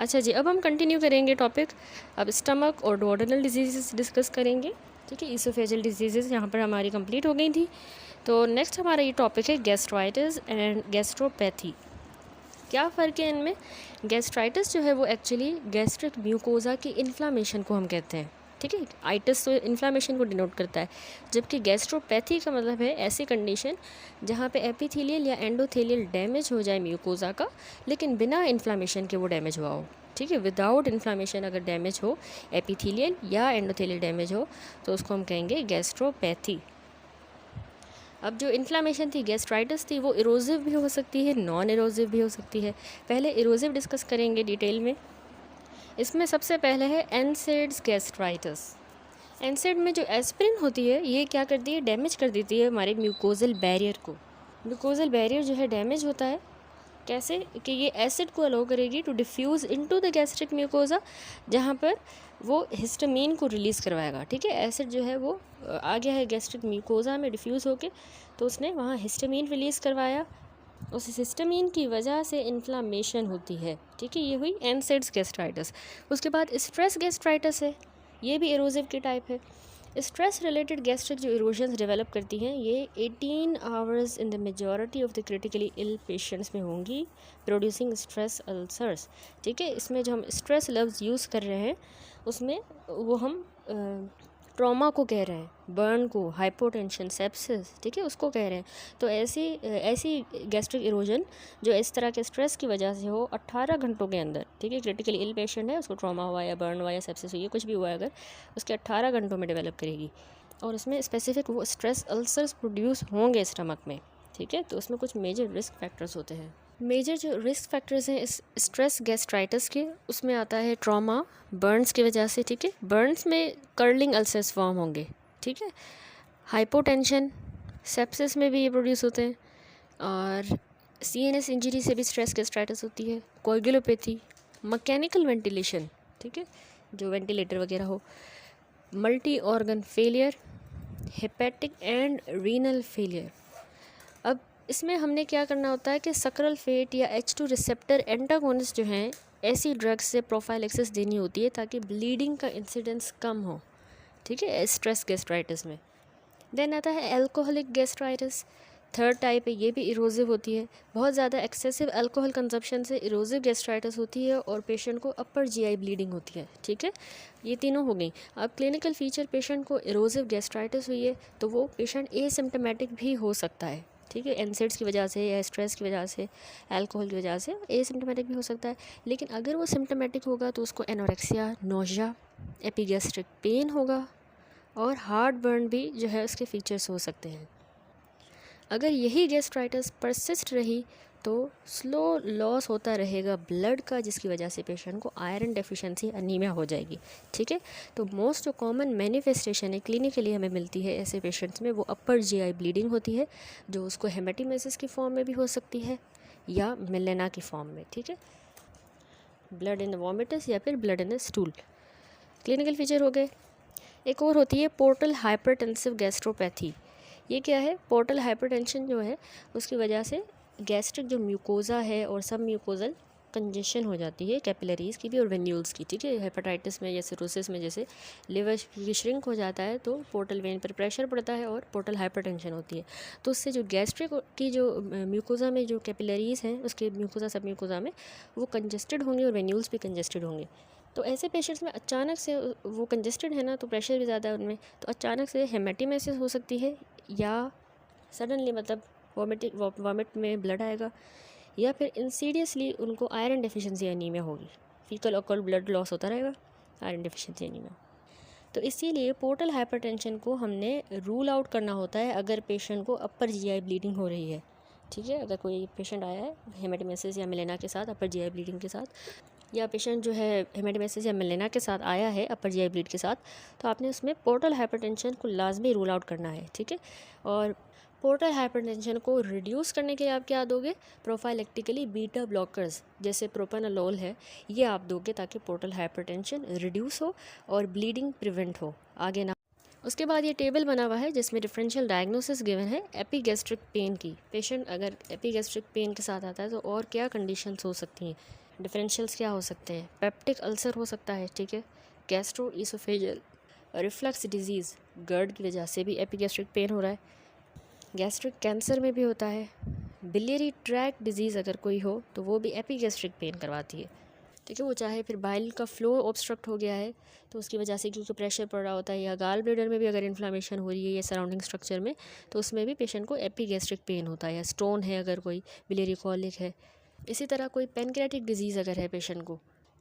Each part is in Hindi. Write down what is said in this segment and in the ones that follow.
अच्छा जी, अब हम कंटिन्यू करेंगे टॉपिक। अब स्टमक और डुओडेनल डिजीज़ डिस्कस करेंगे। ठीक है, ईसोफेजियल डिजीज़ यहाँ पर हमारी कंप्लीट हो गई थी। तो नेक्स्ट हमारा ये टॉपिक है गैस्ट्राइटिस एंड गैस्ट्रोपैथी। क्या फ़र्क है इनमें? गैस्ट्राइटिस जो है वो एक्चुअली गैस्ट्रिक म्यूकोज़ा की इन्फ्लामेशन को हम कहते हैं। ठीक है, आइटिस तो इन्फ्लामेशन को डिनोट करता है, जबकि गैस्ट्रोपैथी का मतलब है ऐसी कंडीशन जहाँ पे एपिथेलियल या एंडोथेलियल डैमेज हो जाए म्यूकोज़ा का, लेकिन बिना इन्फ्लामेशन के वो डैमेज हुआ हो। ठीक है, विदाउट इन्फ्लामेशन अगर डैमेज हो, एपिथेलियल या एंडोथेलियल डैमेज हो, तो उसको हम कहेंगे गैस्ट्रोपैथी। अब जो इन्फ्लामेशन थी, गैस्ट्राइटिस थी, वो इरोजिव भी हो सकती है, नॉन इरोजिव भी हो सकती है। पहले इरोजिव डिस्कस करेंगे डिटेल में। इसमें सबसे पहले है एनसेड्स गैस्ट्राइटिस। एनसेड में जो एस्पिरिन होती है, ये क्या करती है? डैमेज कर देती है हमारे म्यूकोजल बैरियर को। म्यूकोजल बैरियर जो है डैमेज होता है कैसे कि ये एसिड को अलाउ करेगी to diffuse into the gastric mucosa, जहाँ पर वो हिस्टामीन को रिलीज़ करवाएगा। ठीक है, एसिड जो है वो आ गया है गैस्ट्रिक म्यूकोज़ा में डिफ्यूज़ होके, तो उसने वहाँ हिस्टामीन रिलीज़ करवाया। उस हिस्टामीन की वजह से इन्फ्लामेशन होती है। ठीक है, ये हुई एनसेड्स गैस्ट्राइटिस। उसके बाद स्ट्रेस गैस्ट्राइटिस है, ये भी एरोजिव की टाइप है। स्ट्रेस रिलेटेड गैस्ट्रिक जो इरोजन्स डेवलप करती हैं, ये 18 hours in the majority of the critically ill patients में होंगी, प्रोड्यूसिंग स्ट्रेस अल्सर्स। ठीक है, इसमें जो हम स्ट्रेस लफ्ज़ यूज़ कर रहे हैं उसमें वो हम ट्रॉमा को कह रहे हैं, बर्न को, हाइपोटेंशन, सेप्सिस, ठीक है, उसको कह रहे हैं। तो ऐसी गैस्ट्रिक इरोजन जो इस तरह के स्ट्रेस की वजह से हो 18 घंटों के अंदर, ठीक है, क्रिटिकली इल पेशेंट है, उसको ट्रॉमा हुआ या बर्न हुआ या सेप्सिस हुई, कुछ भी हुआ है अगर, उसके 18 घंटों में डेवलप करेगी। और उसमें स्पेसिफिक वो स्ट्रेस अल्सर्स प्रोड्यूस होंगे स्टमक में। ठीक है, तो उसमें कुछ मेजर रिस्क फैक्टर्स होते हैं। मेजर जो रिस्क फैक्टर्स हैं इस स्ट्रेस गैस्ट्राइटिस के, उसमें आता है ट्रॉमा, बर्न्स की वजह से। ठीक है, बर्न्स में कर्लिंग अल्सर्स फॉर्म होंगे। ठीक है, हाइपोटेंशन, सेप्सिस में भी ये प्रोड्यूस होते हैं, और सीएनएस इंजरी से भी स्ट्रेस गैस्ट्राइटिस होती है। कोएगुलोपैथी, मैकेनिकल वेंटिलेशन, ठीक है, जो वेंटिलेटर वगैरह हो, multi organ failure, hepatic and renal failure. अब इसमें हमने क्या करना होता है कि सक्राल फेट या H2 रिसेप्टर एंटागोनिस्ट जो हैं, ऐसी ड्रग्स से प्रोफाइलेक्सिस देनी होती है ताकि ब्लीडिंग का इंसिडेंस कम हो। ठीक है, स्ट्रेस गैस्ट्राइटिस में। देन आता है एल्कोहलिक गैस्ट्राइटिस, थर्ड टाइप है, ये भी इरोजिव होती है। बहुत ज़्यादा एक्सेसिव अल्कोहल कंजप्शन से इरोजिव गैस्ट्राइटिस होती है और पेशेंट को अपर जीआई ब्लीडिंग होती है। ठीक है, ये तीनों हो गई। अब क्लिनिकल फीचर, पेशेंट को इरोजिव गैस्ट्राइटिस हुई है तो वो पेशेंट एसिम्प्टोमेटिक भी हो सकता है। ठीक है, एनसेड्स की वजह से या स्ट्रेस की वजह से, अल्कोहल की वजह से एसिम्प्टोमेटिक भी हो सकता है। लेकिन अगर वो सिम्प्टोमेटिक होगा तो उसको एनोरेक्सिया, नोजिया, एपिगैस्ट्रिक पेन होगा, और हार्ट बर्न भी जो है उसके फीचर्स हो सकते हैं। अगर यही गैस्ट्राइटिस परसिस्ट रही तो स्लो लॉस होता रहेगा ब्लड का, जिसकी वजह से पेशेंट को आयरन डेफिशिएंसी, अनीमिया हो जाएगी। ठीक है, तो मोस्ट जो कॉमन मैनिफेस्टेशन है क्लिनिकली हमें मिलती है ऐसे पेशेंट्स में, वो अपर जीआई ब्लीडिंग होती है, जो उसको हेमेटिमेसिस की फॉर्म में भी हो सकती है या मिलेना की फॉर्म में। ठीक है, ब्लड इन द वॉमिटस या फिर blood in the stool, clinical feature हो गए। एक और होती है पोर्टल हाइपरटेंसिव गैस्ट्रोपैथी। ये क्या है? पोर्टल हाइपरटेंशन जो है उसकी वजह से गैस्ट्रिक जो म्यूकोज़ा है और सब म्यूकोजल कंजेशन हो जाती है, कैपिलरीज़ की भी और वेन्यूल्स की। ठीक है, हेपेटाइटिस में या सिरोसिस में जैसे लिवर श्रिंक हो जाता है तो पोर्टल वेन पर प्रेशर पड़ता है और पोर्टल हाइपरटेंशन होती है। तो उससे जो गैस्ट्रिक की जो म्यूकोज़ा में जो कैपिलरीज़ हैं उसके म्यूकोज़ा, सब म्यूकोज़ा में वो कंजेस्टेड होंगे और वेन्यूल्स भी कंजेस्टेड होंगे। तो ऐसे पेशेंट्स में अचानक से, वो कंजेस्टेड है ना तो प्रेशर भी ज़्यादा है उनमें, तो अचानक से हेमेटिमेसिस हो सकती है, या सडनली मतलब वॉमिट में ब्लड आएगा, या फिर इंसीडियसली उनको आयरन डेफिशिएंसी एनीमिया होगी, फीकल ऑकल्ट ब्लड लॉस होता रहेगा, आयरन डेफिशिएंसी एनीमिया। तो इसीलिए पोर्टल हाइपरटेंशन को हमने रूल आउट करना होता है अगर पेशेंट को अपर जीआई ब्लीडिंग हो रही है। ठीक है, अगर कोई पेशेंट आया है हेमेटिमेसिस या मिलेना के साथ, अपर जीआई ब्लीडिंग के साथ, या पेशेंट जो है हेमेटिमेसिस या मिलेना के साथ आया है अपर जीआई ब्लीड के साथ, तो आपने उसमें पोर्टल हाइपरटेंशन को लाजमी रूल आउट करना है। ठीक है, और पोर्टल हाइपरटेंशन को रिड्यूस करने के लिए आप क्या दोगे? प्रोफाइलेक्टिकली बीटा ब्लॉकर्स जैसे प्रोपेनोलोल है, ये आप दोगे ताकि पोर्टल हाइपरटेंशन रिड्यूस हो और ब्लीडिंग प्रिवेंट हो आगे ना। उसके बाद ये टेबल बना हुआ है जिसमें डिफरेंशियल डायग्नोसिस गिवन है एपिगैस्ट्रिक पेन की। पेशेंट अगर एपिगैस्ट्रिक पेन के साथ आता है तो और क्या कंडीशंस हो सकती हैं, डिफरेंशियल्स क्या हो सकते हैं? पेप्टिक अल्सर हो सकता है, ठीक है। गैस्ट्रो ईसोफेजियल रिफ्लक्स डिजीज़, गर्ड की वजह से भी एपिगैस्ट्रिक पेन हो रहा है। गैस्ट्रिक कैंसर में भी होता है। बिलियरी ट्रैक्ट डिजीज़ अगर कोई हो तो वो भी एपिगैस्ट्रिक पेन करवाती है, ठीक है। वो चाहे फिर बाइल का फ्लो ऑब्स्ट्रक्ट हो गया है तो उसकी वजह से, क्योंकि प्रेशर पड़ रहा होता है, या गाल ब्लेडर में भी अगर इन्फ्लामेशन हो रही है या सराउंडिंग स्ट्रक्चर में, तो उसमें भी पेशेंट को एपिगैस्ट्रिक पेन होता है। या स्टोन है अगर कोई, बिलियरी कॉलिक है। इसी तरह कोई पेनक्रेटिक डिजीज़ अगर है पेशेंट को,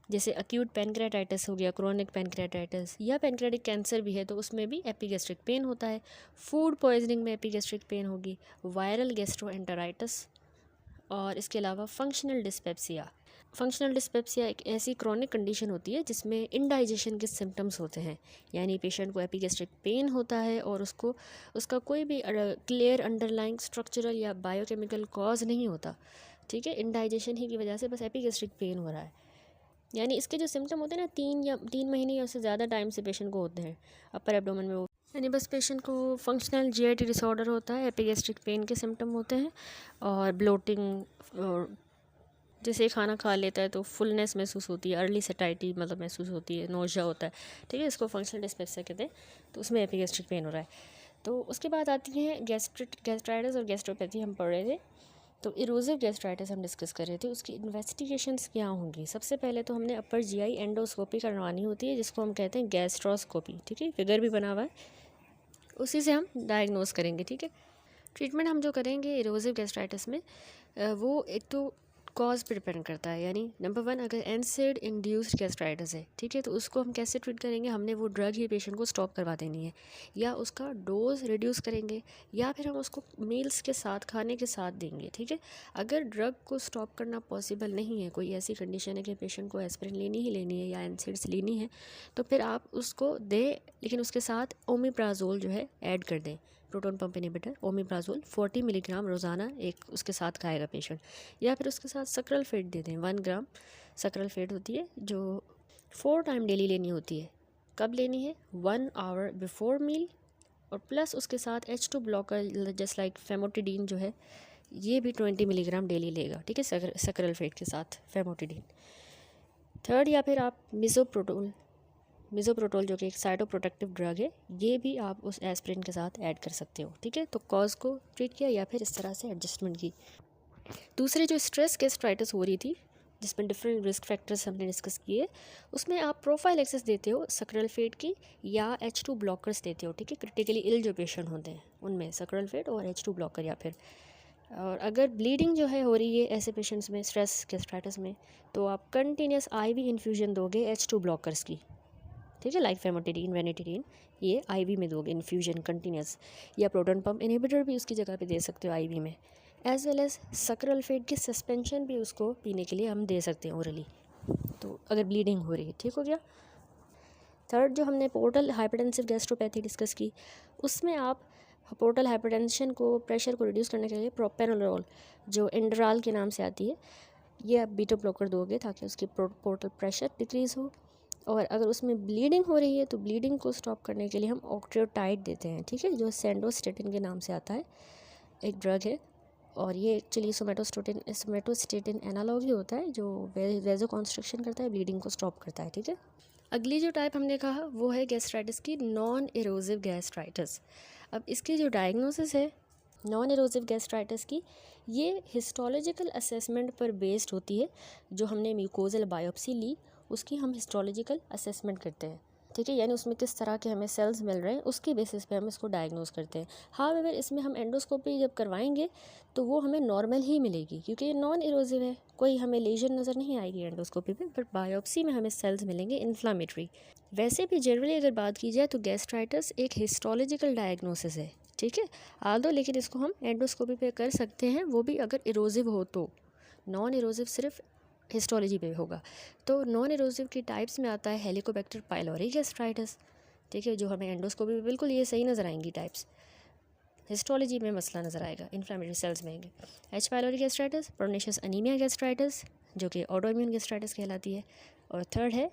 जैसे अक्यूट पेनक्रेटाइटिस हो गया, क्रोनिक पेनक्रेटाइटिस, या पेनक्रेटिक कैंसर भी है, तो उसमें भी एपिगैस्ट्रिक पेन होता है। फूड पॉइजनिंग में एपिगैस्ट्रिक पेन होगी। वायरल गैस्ट्रोएंटेराइटिस, और इसके अलावा फंक्शनल डिस्पेप्सिया। फंक्शनल डिस्पेप्सिया एक ऐसी क्रॉनिक कंडीशन होती है जिसमें इनडाइजेशन के सिम्टम्स होते हैं, यानी पेशेंट को एपिगैस्ट्रिक पेन होता है और उसको उसका कोई भी क्लियर अंडरलाइंग स्ट्रक्चरल या बायोकेमिकल कॉज नहीं होता, ठीक है। इनडाइजेशन ही की वजह से बस एपिगैस्ट्रिक पेन हो रहा है। यानी इसके जो सिम्टम होते हैं ना, 3 महीने या उससे ज़्यादा टाइम से पेशेंट को होते हैं अपर एब्डोमेन में। वो यानी बस पेशेंट को फंक्शनल जीआईटी डिसऑर्डर होता है, एपिगैस्ट्रिक पेन के सिम्टम होते हैं, और ब्लोटिंग, और जैसे खाना खा लेता है तो फुलनेस महसूस होती है, अर्ली सैटिस्फैक्शन मतलब महसूस होती है, नोशिया होता है, ठीक है। इसको फंक्शनल डिस्पेप्सिया कहते हैं। तो उसमें एपिगैस्ट्रिक पेन हो रहा है। तो उसके बाद आती है गैस्ट्राइटिस और गैस्ट्रोपैथी हम पढ़ रहे थे। तो इरोसिव गैस्ट्राइटिस हम डिस्कस कर रहे थे, उसकी इन्वेस्टिगेशंस क्या होंगी। सबसे पहले तो हमने अपर जीआई एंडोस्कोपी करवानी होती है, जिसको हम कहते हैं गैस्ट्रोस्कोपी, ठीक है। फिगर भी बना हुआ है, उसी से हम डायग्नोस करेंगे, ठीक है। ट्रीटमेंट हम जो करेंगे इरोसिव गैस्ट्राइटिस में, वो एक तो कॉज पर डिपेंड करता है। यानी नंबर 1, अगर एनसेड इंड्यूस्ड गैस्ट्राइटिस है, ठीक है, तो उसको हम कैसे ट्रीट करेंगे। हमने वो ड्रग ही पेशेंट को स्टॉप करवा देनी है, या उसका डोज रिड्यूस करेंगे, या फिर हम उसको मील्स के साथ, खाने के साथ देंगे, ठीक है। अगर ड्रग को स्टॉप करना पॉसिबल नहीं है, कोई ऐसी कंडीशन है कि पेशेंट को एस्पिरिन लेनी ही लेनी है या एनसेड्स लेनी है, तो फिर आप उसको दें, लेकिन उसके साथ ओमिप्राजोल जो है ऐड कर दें। Proton pump inhibitor omeprazole 40 milligram रोज़ाना एक उसके साथ खाएगा पेशेंट, या फिर उसके साथ सक्रालफेट दे दें। 1 ग्राम सक्रालफेट होती है जो 4 टाइम डेली लेनी होती है। कब लेनी है? 1 आवर बिफोर मील, और प्लस उसके साथ H2 blocker just like famotidine जो है, ये भी 20 मिलीग्राम डेली लेगा, ठीक है, सक्रालफेट के साथ फेमोटिडीन। थर्ड, या फिर आप मिज़ोप्रोटोल जो कि एक साइटोप्रोटेक्टिव ड्रग है, ये भी आप उस एस्पिरिन के साथ ऐड कर सकते हो, ठीक है। तो कॉज को ट्रीट किया या फिर इस तरह से एडजस्टमेंट की। दूसरे जो स्ट्रेस गैस्ट्राइटिस हो रही थी, जिसमें डिफरेंट रिस्क फैक्टर्स हमने डिस्कस किए, उसमें आप प्रोफाइलैक्सिस देते हो सक्रालफेट की, या H2 ब्लॉकर्स देते हो, ठीक है। क्रिटिकली इल जो पेशेंट होते हैं उनमें सक्रालफेट और H2 ब्लॉकर, या फिर और अगर ब्लीडिंग जो है हो रही है ऐसे पेशेंट्स में स्ट्रेस गैस्ट्राइटिस में, तो आप कंटिन्यूस IV इन्फ्यूजन दोगे H2 ब्लॉकर्स की, ठीक है, लाइक फेमोटिडीन, वेनेटिडीन, ये IV में दोगे इन्फ्यूजन कंटिन्यूस, या प्रोटॉन पंप इनहिबिटर भी उसकी जगह पे दे सकते हो IV में, एज वेल एज सक्रालफेट की सस्पेंशन भी उसको पीने के लिए हम दे सकते हैं ओरली, तो अगर ब्लीडिंग हो रही है, ठीक हो गया। थर्ड, जो हमने पोर्टल हाइपरटेंसिव गैस्ट्रोपैथी डिस्कस की, उसमें आप पोर्टल हाइपरटेंशन को, प्रेशर को रिड्यूस करने के लिए प्रोपेनोलोल जो एंडराल के नाम से आती है, ये आप बीटा ब्लॉकर दोगे ताकि उसकी पोर्टल प्रेशर डिक्रीज़ हो। और अगर उसमें ब्लीडिंग हो रही है तो ब्लीडिंग को स्टॉप करने के लिए हम ऑक्ट्रियोटाइड देते हैं, ठीक है, जो सेंडोस्टेटिन के नाम से आता है, एक ड्रग है। और ये एक्चुअली सोमेटोस्टेटिन एनालॉग ही होता है, जो वेजो कॉन्स्ट्रिक्शन करता है, ब्लीडिंग को स्टॉप करता है, ठीक है। अगली जो टाइप हमने कहा वो है गैस्ट्राइटिस की नॉन इरोसिव गैस्ट्राइटिस। अब इसकी जो डायग्नोसिस है नॉन इरोसिव गैस्ट्राइटिस की, ये हिस्टोलॉजिकल असेसमेंट पर बेस्ड होती है। जो हमने म्यूकोजल बायोप्सी ली उसकी हम हिस्टोलॉजिकल असेसमेंट करते हैं, ठीक है, यानी उसमें किस तरह के हमें सेल्स मिल रहे हैं उसके बेसिस पे हम इसको डायग्नोस करते हैं। हाँ, अगर इसमें हम एंडोस्कोपी जब करवाएंगे तो वो हमें नॉर्मल ही मिलेगी, क्योंकि ये नॉन इरोसिव है, कोई हमें लेजन नज़र नहीं आएगी एंडोस्कोपी पे, बट बायोप्सी में हमें सेल्स मिलेंगे इन्फ्लामेटरी। वैसे भी जनरली अगर बात की जाए तो गैस्ट्राइटिस एक हिस्टोलॉजिकल डायग्नोसिस है, ठीक है, आदो, लेकिन इसको हम एंडोस्कोपी पे कर सकते हैं, वो भी अगर इरोसिव हो तो। नॉन इरोसिव सिर्फ हिस्टोलॉजी पे होगा। तो नॉन इरोसिव की टाइप्स में आता है हेलिकोबैक्टर पाइलोरी गैस्ट्राइटिस, ठीक है, जो हमें एंडोस्कोपी पे बिल्कुल ये सही नज़र आएंगी टाइप्स, हिस्टोलॉजी में मसला नज़र आएगा, इन्फ्लेमेटरी सेल्स में आएंगे। H pylori gastritis, pernicious anaemia gastritis जो कि ऑटोइम्यून गैस्ट्राइटिस कहलाती है, और थर्ड है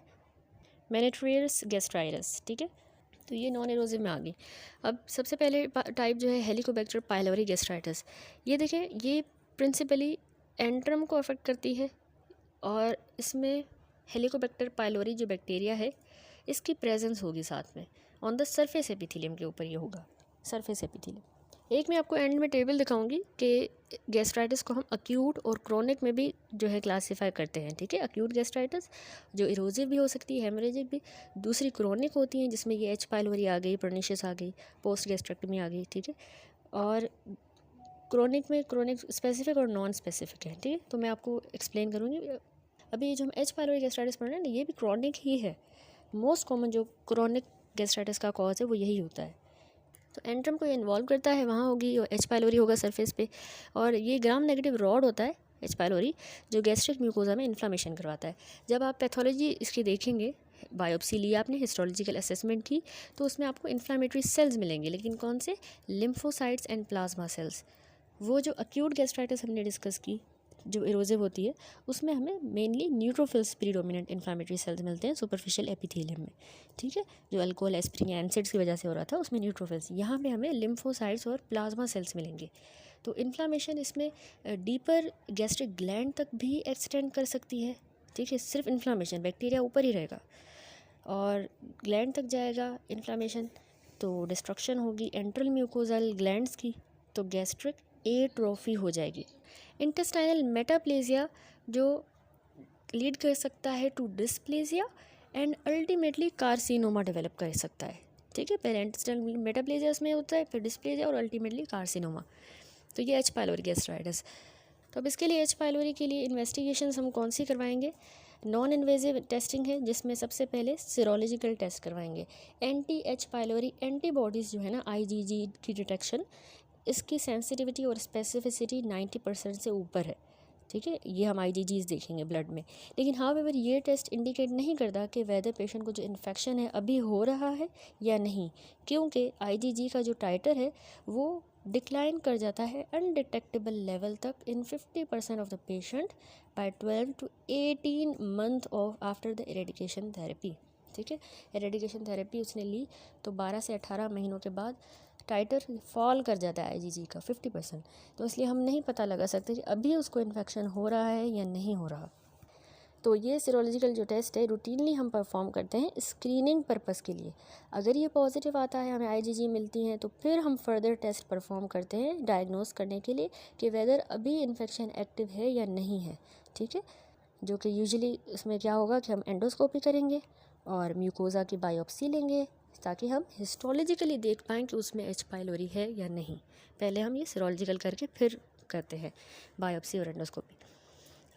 मेनेट्रियस गैस्ट्राइटिस, ठीक है। तो ये नॉन इरोसिव में आ गई। अब सबसे पहले टाइप जो है हेलिकोबैक्टर पाइलोरी गैस्ट्राइटिस, ये देखें, ये प्रिंसिपली एंट्रम को अफेक्ट करती है, और इसमें हेलिकोबैक्टर पाइलोरी जो बैक्टीरिया है इसकी प्रेजेंस होगी साथ में ऑन द सरफेस एपिथेलियम के ऊपर, ये होगा सरफेस एपिथेलियम। एक मैं आपको एंड में टेबल दिखाऊंगी कि गैस्ट्राइटिस को हम अक्यूट और क्रोनिक में भी जो है क्लासीफाई करते हैं, ठीक है। अक्यूट गैस्ट्राइटिस जो इरोजिव भी हो सकती है, हेमरेजिक भी। दूसरी क्रोनिक होती हैं जिसमें ये एच पाइलोरी आ गई, पर्निशियस आ गई, पोस्ट गैस्ट्रेक्टमी आ गई, ठीक है। और क्रोनिक में क्रोनिक स्पेसिफिक और नॉन स्पेसिफिक है, ठीक है। तो मैं आपको एक्सप्लेन करूँगी। अभी जो हम एच पाइलोरी गैस्ट्राइटिस पढ़ रहे हैं ना, ये भी क्रोनिक ही है। मोस्ट कॉमन जो क्रोनिक गैस्ट्राइटिस का कॉज है वो यही होता है। तो एंट्रम को ये इन्वॉल्व करता है, वहाँ होगी और एच पाइलोरी होगा सरफेस पे, और ये ग्राम नेगेटिव रॉड होता है एच पाइलोरी जो गैस्ट्रिक म्यूकोजा में इन्फ्लामेशन करवाता है। जब आप पैथोलॉजी इसकी देखेंगे, बायोप्सी ली आपने, हिस्टोलॉजिकल असेसमेंट की, तो उसमें आपको इन्फ्लामेटरी सेल्स मिलेंगे, लेकिन कौन से? Lymphocytes and plasma cells. वो जो अक्यूट गैस्ट्राइटिस हमने डिस्कस की जो इरोजिव होती है, उसमें हमें mainly neutrophils predominant inflammatory sales मिलते हैं सुपरफिशियल एपिथेलियम में, ठीक है। जो अल्कोहल, एस्पिरिन या एसिड्स की वजह से हो रहा था उसमें न्यूट्रोफिल्स, यहाँ पे हमें लिम्फोसाइट्स और प्लाज्मा सेल्स मिलेंगे। तो इन्फ्लामेशन इसमें डीपर गैस्ट्रिक ग्लैंड तक भी एक्सटेंड कर सकती है, ठीक है। सिर्फ इन्फ्लामेशन, बैक्टीरिया ऊपर ही रहेगा और ग्लैंड तक जाएगा इन्फ्लामेशन, तो डिस्ट्रक्शन होगी एंट्रल म्यूकोजल ग्लैंड्स की, तो गैस्ट्रिक एट्रोफी हो जाएगी। इंटेस्टाइनल मेटाप्लेजिया जो लीड कर सकता है to dysplasia and ultimately carcinoma develop कर सकता है, ठीक है। पहले इंटेस्टाइनल मेटाप्लेजिया उसमें होता है, फिर डिस्प्लेजिया और अल्टीमेटली कार्सिनोमा। तो ये एच पाइलोरी गैस्ट्राइटिस। तो अब इसके लिए एच पाइलोरी के लिए इन्वेस्टिगेशंस हम कौन सी करवाएंगे? नॉन इन्वेजिव टेस्टिंग है जिसमें सबसे पहले सीरोलॉजिकल टेस्ट करवाएंगे। एंटी एच पाइलोरी एंटीबॉडीज़ जो है ना, IgG की डिटेक्शन, इसकी सेंसिटिविटी और स्पेसिफिसिटी 90% से ऊपर है, ठीक है। ये हम IgGs देखेंगे ब्लड में। लेकिन हाउएवर ये टेस्ट इंडिकेट नहीं करता कि वेदर पेशेंट को जो इन्फेक्शन है अभी हो रहा है या नहीं, क्योंकि IgG का जो टाइटर है वो डिक्लाइन कर जाता है अनडिटेक्टेबल लेवल तक इन 50% of the patient bye 12 to 18 month of after the eradication therapy, ठीक है। इरेडिकेशन थेरेपी उसने ली तो 12 से 18 महीनों के बाद टाइटर फॉल कर जाता है IgG का 50%। तो इसलिए हम नहीं पता लगा सकते कि अभी उसको इन्फेक्शन हो रहा है या नहीं हो रहा। तो ये सीरोलॉजिकल जो टेस्ट है रूटीनली हम परफॉर्म करते हैं स्क्रीनिंग पर्पस के लिए। अगर ये पॉजिटिव आता है, हमें IgG मिलती हैं, तो फिर हम फर्दर टेस्ट परफॉर्म करते हैं डायग्नोस करने के लिए कि वेदर अभी इन्फेक्शन एक्टिव है या नहीं है, ठीक है। जो कि यूजुअली इसमें क्या होगा कि हम एंडोस्कोपी करेंगे और म्यूकोजा की बायोप्सी लेंगे ताकि हम हिस्टोलॉजिकली देख पाएँ कि उसमें एच पाइलोरी है या नहीं। पहले हम ये सीरोलॉजिकल करके फिर करते हैं बायोप्सी और एंडोस्कोपी।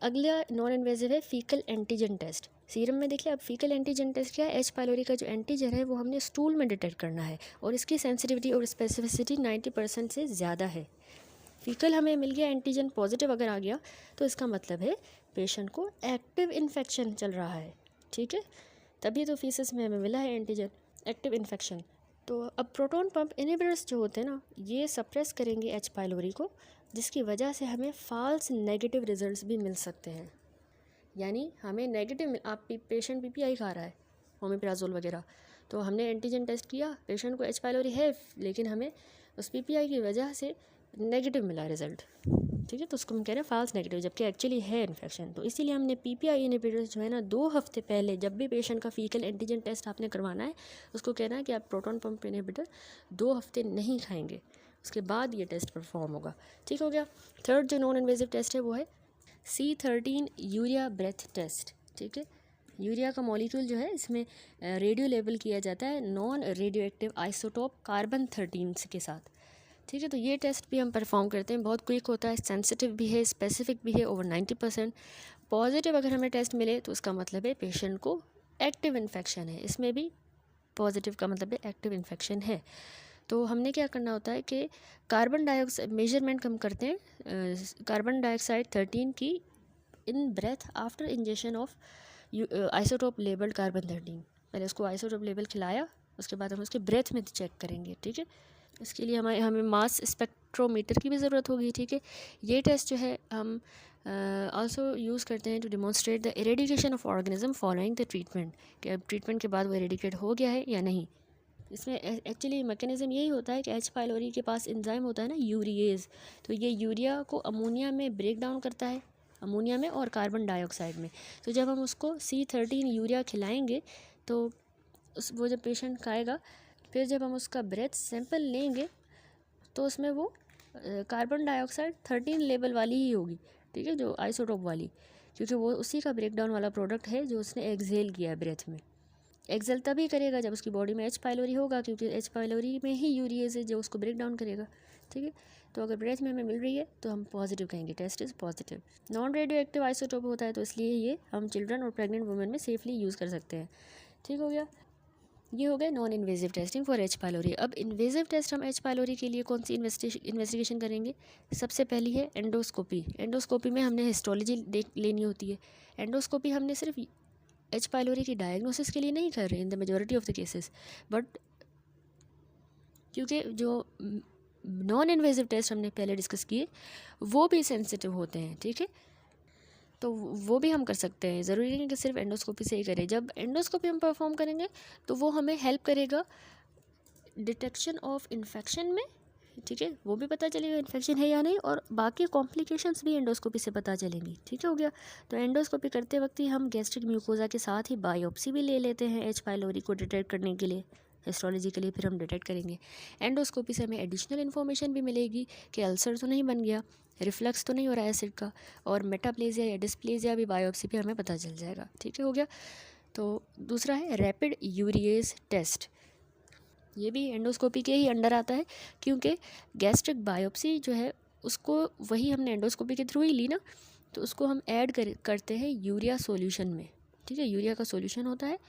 अगला नॉन इन्वेजिव है फीकल एंटीजन टेस्ट। सीरम में देखिए अब फीकल एंटीजन टेस्ट क्या है? एच पाइलोरी का जो एंटीजन है वो हमने स्टूल में डिटेक्ट करना है और इसकी सेंसिटिविटी और स्पेसिफिसिटी 90% से ज़्यादा है। फीकल हमें मिल गया एंटीजन पॉजिटिव अगर आ गया तो इसका मतलब है पेशेंट को एक्टिव इन्फेक्शन चल रहा है, ठीक है। तभी तो फीसिस में हमें मिला है एंटीजन एक्टिव इन्फेक्शन। तो अब प्रोटॉन पंप इनहिबिटर्स जो होते हैं ना, ये सप्रेस करेंगे एच पाइलोरी को, जिसकी वजह से हमें फ़ाल्स नेगेटिव रिजल्ट्स भी मिल सकते हैं। यानी हमें नेगेटिव, आप पेशेंट PPI खा रहा है ओमेप्राजोल वगैरह, तो हमने एंटीजन टेस्ट किया, पेशेंट को एच पाइलोरी है, लेकिन हमें उस PPI की वजह से नेगेटिव मिला रिज़ल्ट, ठीक है। तो उसको हम कह रहे हैं फॉल्स नेगेटिव, जबकि एक्चुअली है इन्फेक्शन। तो इसीलिए हमने PPI इनहिबिटर्स जो है ना 2 हफ्ते पहले, जब भी पेशेंट का फीकल एंटीजन टेस्ट आपने करवाना है, उसको कहना है कि आप प्रोटॉन पंप इनहिबिटर 2 हफ्ते नहीं खाएंगे, उसके बाद ये टेस्ट परफॉर्म होगा, ठीक हो गया। थर्ड जो नॉन इन्वेजिव टेस्ट है वो है C13 यूरिया ब्रेथ टेस्ट, ठीक है। यूरिया का मॉलिक्यूल जो है इसमें रेडियो लेबल किया जाता है non radioactive isotope carbon 13 के साथ, ठीक है। तो ये टेस्ट भी हम परफॉर्म करते हैं, बहुत क्विक होता है, सेंसिटिव भी है, स्पेसिफिक भी है, ओवर 90%। पॉजिटिव अगर हमें टेस्ट मिले तो उसका मतलब है पेशेंट को एक्टिव इन्फेक्शन है, इसमें भी पॉजिटिव का मतलब है एक्टिव इन्फेक्शन है। तो हमने क्या करना होता है कि कार्बन डाइऑक्साइड मेजरमेंट हम करते हैं कार्बन डाइऑक्साइड 13 की in breath after injection of isotope labelled carbon 13। पहले उसको आइसोटोप लेबल खिलाया, उसके बाद हम उसके ब्रेथ में चेक करेंगे, ठीक है। इसके लिए हमें मास स्पेक्ट्रोमीटर की भी ज़रूरत होगी, ठीक है। ये टेस्ट जो है हम आल्सो यूज़ करते हैं to demonstrate the eradication of organism following the treatment, कि अब ट्रीटमेंट के बाद वो इरेडिकेट हो गया है या नहीं। इसमें एक्चुअली मैकेनिज़्म यही होता है कि एच पाइलोरी के पास एंजाइम होता है ना यूरिएज, तो ये यूरिया को अमोनिया में ब्रेक डाउन करता है अमोनिया में और कार्बन डाइऑक्साइड में। तो जब हम उसको C13 यूरिया खिलाएंगे तो वो जब पेशेंट खाएगा, फिर जब हम उसका ब्रेथ सैंपल लेंगे तो उसमें वो कार्बन डाइऑक्साइड 13 लेवल वाली ही होगी, ठीक है, जो आइसोटोप वाली, क्योंकि वो उसी का ब्रेकडाउन वाला प्रोडक्ट है जो उसने एक्सहेल किया ब्रेथ में। एक्सेल तभी करेगा जब उसकी बॉडी में H पाइलोरी होगा, क्योंकि H पाइलोरी में ही यूरिएज है जो उसको ब्रेक डाउन करेगा, ठीक है। तो अगर ब्रेथ में हमें मिल रही है तो हम पॉजिटिव कहेंगे, test is positive. Non radioactive isotope होता है तो इसलिए ये हम चिल्ड्रन और प्रेग्नेंट वुमेन में सेफली यूज़ कर सकते हैं, ठीक हो गया। ये हो गया non invasive testing for H pylori. अब इन्वेजिव टेस्ट हम H पाइलोरी के लिए कौन सी इन्वेस्टिगेशन करेंगे? सबसे पहली है एंडोस्कोपी। एंडोस्कोपी में हमने हिस्टोलॉजी लेनी होती है। एंडोस्कोपी हमने सिर्फ H पाइलोरी की डायग्नोसिस के लिए नहीं कर रहे इन the majority of the cases, but क्योंकि जो नॉन इन्वेजिव टेस्ट हमने पहले डिस्कस किए वो भी सेंसिटिव होते हैं, ठीक है, तो वो भी हम कर सकते हैं। ज़रूरी नहीं कि सिर्फ एंडोस्कोपी से ही करें। जब एंडोस्कोपी हम परफॉर्म करेंगे तो वो हमें हेल्प करेगा डिटेक्शन ऑफ इन्फेक्शन में, ठीक है, वो भी पता चलेगा इन्फेक्शन है या नहीं, और बाकी कॉम्प्लिकेशंस भी एंडोस्कोपी से पता चलेंगी, ठीक हो गया। तो एंडोस्कोपी करते वक्त ही हम गैस्ट्रिक म्यूकोजा के साथ ही बायोप्सी भी ले लेते हैं H पाइलोरी को डिटेक्ट करने के लिए, हिस्टोलॉजी के लिए फिर हम डिटेक्ट करेंगे। एंडोस्कोपी से हमें एडिशनल इन्फॉर्मेशन भी मिलेगी कि अल्सर तो नहीं बन गया, रिफ्लक्स तो नहीं हो रहा है एसिड का, और मेटाप्लेजिया या डिस्प्लेजिया भी बायोप्सी पे हमें पता चल जाएगा, ठीक है, हो गया। तो दूसरा है रैपिड यूरिएज टेस्ट। ये भी एंडोस्कोपी के ही अंडर आता है, क्योंकि गैस्ट्रिक बायोप्सी जो है उसको वही हमने एंडोस्कोपी के थ्रू ही ली ना, तो उसको हम ऐड करते हैं यूरिया सॉल्यूशन में, ठीक है। यूरिया का सॉल्यूशन होता है,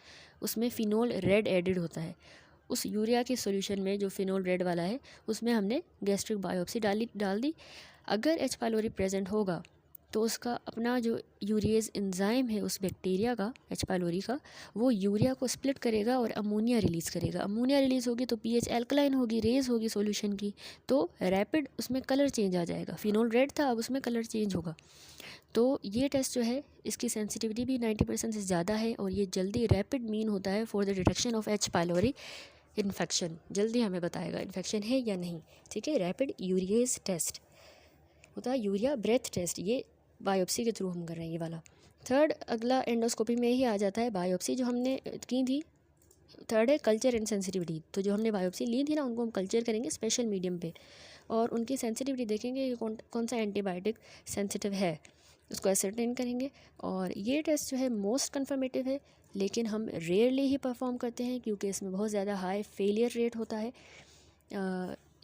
उसमें फिनोल रेड एडिड होता है। उस यूरिया के सॉल्यूशन में जो फिनोल रेड वाला है उसमें हमने गैस्ट्रिक बायोप्सी डाल दी। अगर H पाइलोरी प्रेजेंट होगा तो उसका अपना जो यूरिएज एंजाइम है उस बैक्टीरिया का, H पाइलोरी का, वो यूरिया को स्प्लिट करेगा और अमोनिया रिलीज़ करेगा। अमोनिया रिलीज़ होगी तो pH एल्कलाइन होगी, रेज होगी सॉल्यूशन की, तो रैपिड उसमें कलर चेंज आ जाएगा। फिनोल रेड था, अब उसमें कलर चेंज होगा। तो ये टेस्ट जो है इसकी सेंसिटिविटी भी 90% से ज़्यादा है, और ये जल्दी रैपिड मीन होता है for the detection of H pylori infection. जल्दी हमें बताएगा इन्फेक्शन है या नहीं, ठीक है। रैपिड यूरिएज टेस्ट होता है, यूरिया ब्रेथ टेस्ट, ये बायोप्सी के थ्रू हम कर रहे हैं ये वाला। थर्ड, अगला एंडोस्कोपी में ही आ जाता है बायोप्सी, जो हमने की थी। थर्ड है कल्चर एंड सेंसिटिविटी। तो जो हमने बायोप्सी ली थी ना, उनको हम कल्चर करेंगे स्पेशल मीडियम पे, और उनकी सेंसिटिविटी देखेंगे कि कौन सा एंटीबायोटिक सेंसिटिव है, उसको एसरटेन करेंगे। और ये टेस्ट जो है मोस्ट कन्फर्मेटिव है, लेकिन हम रेयरली ही परफॉर्म करते हैं क्योंकि इसमें बहुत ज़्यादा हाई फेलियर रेट होता है।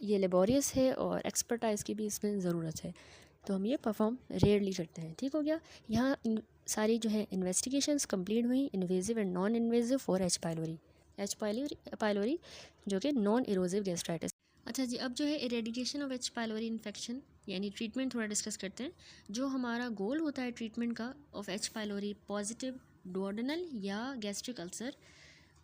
ये लेबोरियस है और एक्सपर्टाइज की भी इसमें ज़रूरत है, तो हम ये परफॉर्म रेयरली करते हैं, ठीक हो गया। यहाँ सारी जो है इन्वेस्टिगेशंस कंप्लीट हुई, invasive and non invasive for H pylori जो कि नॉन इरोजिव गैस्ट्राइटिस। अच्छा जी, अब जो है eradication of H pylori infection यानी ट्रीटमेंट थोड़ा डिस्कस करते हैं। जो हमारा गोल होता है ट्रीटमेंट का of H pylori positive duodenal या गैस्ट्रिक अल्सर,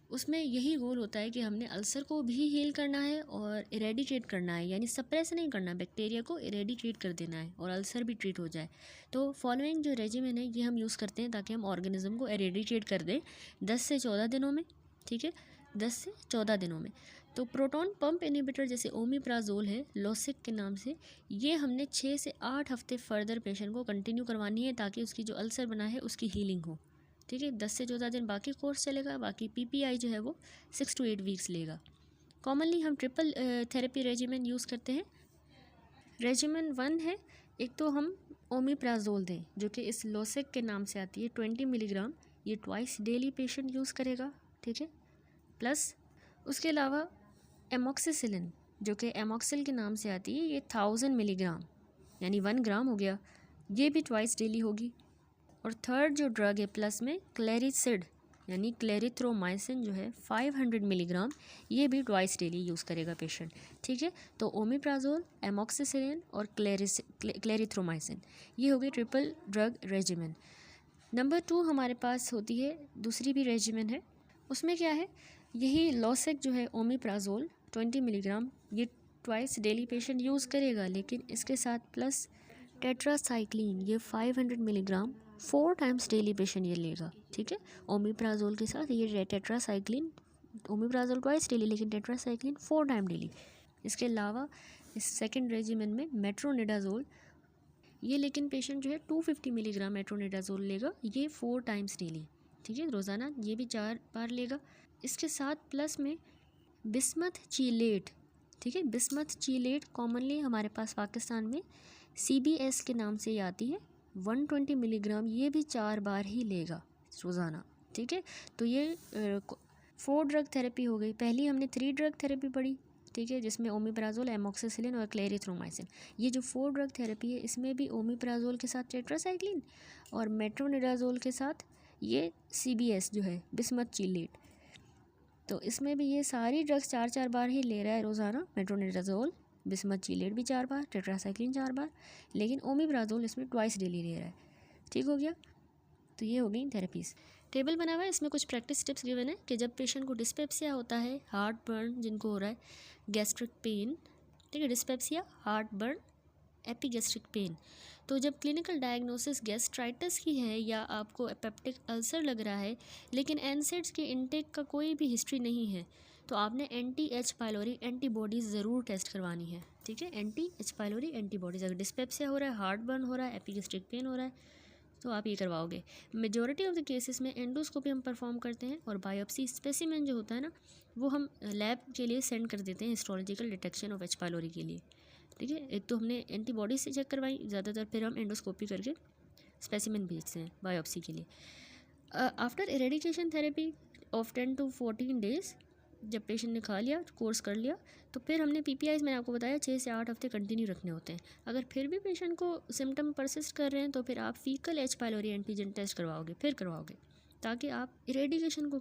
उसमें यही गोल होता है कि हमने अल्सर को भी हील करना है और इरेडिकेट करना है, यानी सप्रेस नहीं करना, बैक्टीरिया को इरेडिकेट कर देना है और अल्सर भी ट्रीट हो जाए। तो फॉलोइंग जो रेजिमेन है ये हम यूज़ करते हैं ताकि हम ऑर्गेनिज्म को इरेडिकेट कर दें 10 से 14 दिनों में, ठीक है, 10 से 14 दिनों में। तो प्रोटॉन पंप इनहिबिटर जैसे ओमिप्राजोल है लॉसिक के नाम से, ये हमने 6 से 8 हफ्ते फर्दर पेशेंट को कंटिन्यू करवानी है ताकि उसकी जो अल्सर बना है उसकी हीलिंग हो, ठीक है। 10 से 14 दिन बाकी कोर्स चलेगा, बाकी PPI जो है वो 6 to 8 वीक्स लेगा। कॉमनली हम ट्रिपल थेरेपी रेजिमेन यूज़ करते हैं। रेजिमेन 1 है, एक तो हम ओमिप्राजोल दें जो कि इस लॉसिक के नाम से आती है 20 मिलीग्राम, ये ट्वाइस डेली पेशेंट यूज़ करेगा, ठीक है। प्लस उसके अलावा एमॉक्सिसिलिन जो कि एमॉक्सिल के नाम से आती है, ये 1000 मिलीग्राम यानी 1 ग्राम हो गया, ये भी ट्वाइस डेली होगी। और थर्ड जो ड्रग है प्लस में क्लेरिसिड यानी क्लेरिथ्रोमाइसिन जो है 500 मिलीग्राम, ये भी ट्वाइस डेली यूज़ करेगा पेशेंट, ठीक है। तो ओमिप्राजोल, एमॉक्सिसिलिन और क्लेरिथ्रोमाइसिन, ये हो गई ट्रिपल ड्रग रेजिमेन। नंबर 2 हमारे पास होती है दूसरी भी रेजिमेन है, उसमें क्या है, यही लॉसिक जो है ओमिप्राजोल 20 मिलीग्राम, ये ट्वाइस डेली पेशेंट यूज़ करेगा, लेकिन इसके साथ प्लस टेट्रासाइक्लिन ये 500 मिलीग्राम 4 टाइम्स डेली पेशेंट ये लेगा, ठीक है। ओमिप्राजोल के साथ ये टेट्रासाइक्लिन, ओमिप्राजोल ट्वाइस डेली लेकिन टेट्रासाइक्लिन 4 टाइम डेली। इसके अलावा इस सेकंड रेजिमेन में मेट्रोनिडाजोल, ये लेकिन पेशेंट जो है 250 मिलीग्राम मेट्रोनिडाज़ोल लेगा, ये 4 टाइम्स डेली, ठीक है, रोज़ाना ये भी 4 बार लेगा। इसके साथ प्लस में बिस्मथ चीलेट, ठीक है, बिस्मथ चीलेट कॉमनली हमारे पास पाकिस्तान में CBS के नाम से आती है, 120 मिलीग्राम, ये भी 4 बार ही लेगा रोज़ाना, ठीक है। तो ये 4 ड्रग थेरेपी हो गई। पहली हमने 3 ड्रग थेरेपी पढ़ी, ठीक है, जिसमें ओमिप्राज़ोल, एमोक्सिसिलिन और क्लेरिथ्रोमाइसिन। ये जो 4 ड्रग थेरेपी है इसमें भी ओमिप्राज़ोल के साथ टेट्रासाइक्लिन और मेट्रोनिडाज़ोल के साथ ये CBS जो है बिस्मथ चीलेट, तो इसमें भी ये सारी ड्रग्स 4-4 बार ही ले रहा है रोज़ाना। मेट्रोनिडाज़ोल, बिस्मथ चीलेट भी 4 बार, टेट्रासाइक्लिन 4 बार, लेकिन ओमिप्राज़ोल इसमें ट्वाइस डेली ले रहा है, ठीक हो गया। तो ये हो गई थेरेपीज़। टेबल बना हुआ है, इसमें कुछ प्रैक्टिस टिप्स गिवन है कि जब पेशेंट को डिस्पेप्सिया होता है, हार्ट बर्न जिनको हो रहा है, गैस्ट्रिक पेन, ठीक है, dyspepsia, heart burn, epigastric pain, तो जब क्लिनिकल डायग्नोसिस गैस्ट्राइटिस की है या आपको एपेप्टिक अल्सर लग रहा है लेकिन एनसेड्स के इनटेक का कोई भी हिस्ट्री नहीं है, तो आपने anti-H पाइलोरी एंटीबॉडीज़ ज़रूर टेस्ट करवानी है, ठीक है। anti-H पाइलोरी एंटीबॉडीज़, अगर डिस्पेप्सिया हो रहा है, हार्ट बर्न हो रहा है, एपिगैस्ट्रिक पेन हो रहा है, तो आप ये करवाओगे। मेजॉरिटी ऑफ द केसेस में एंडोस्कोपी हम परफॉर्म करते हैं और बायोप्सी स्पेसिमेन जो होता है ना, वो हम लैब के लिए सेंड कर देते हैं histological detection of H pylori के लिए, ठीक है। एक तो हमने एंटीबॉडी से चेक करवाई ज़्यादातर, फिर हम एंडोस्कोपी करके स्पेसिमेन भेजते हैं बायोप्सी के लिए। After eradication therapy of 10 to 14 days, जब पेशेंट ने खा लिया, कोर्स कर लिया, तो फिर हमने PPIs मैंने आपको बताया 6 से 8 हफ्ते कंटिन्यू रखने होते हैं। अगर फिर भी पेशेंट को सिम्टम परसिस्ट कर रहे हैं तो फिर आप fecal H pylori antigen test करवाओगे, फिर करवाओगे, ताकि आप इरेडिकेशन को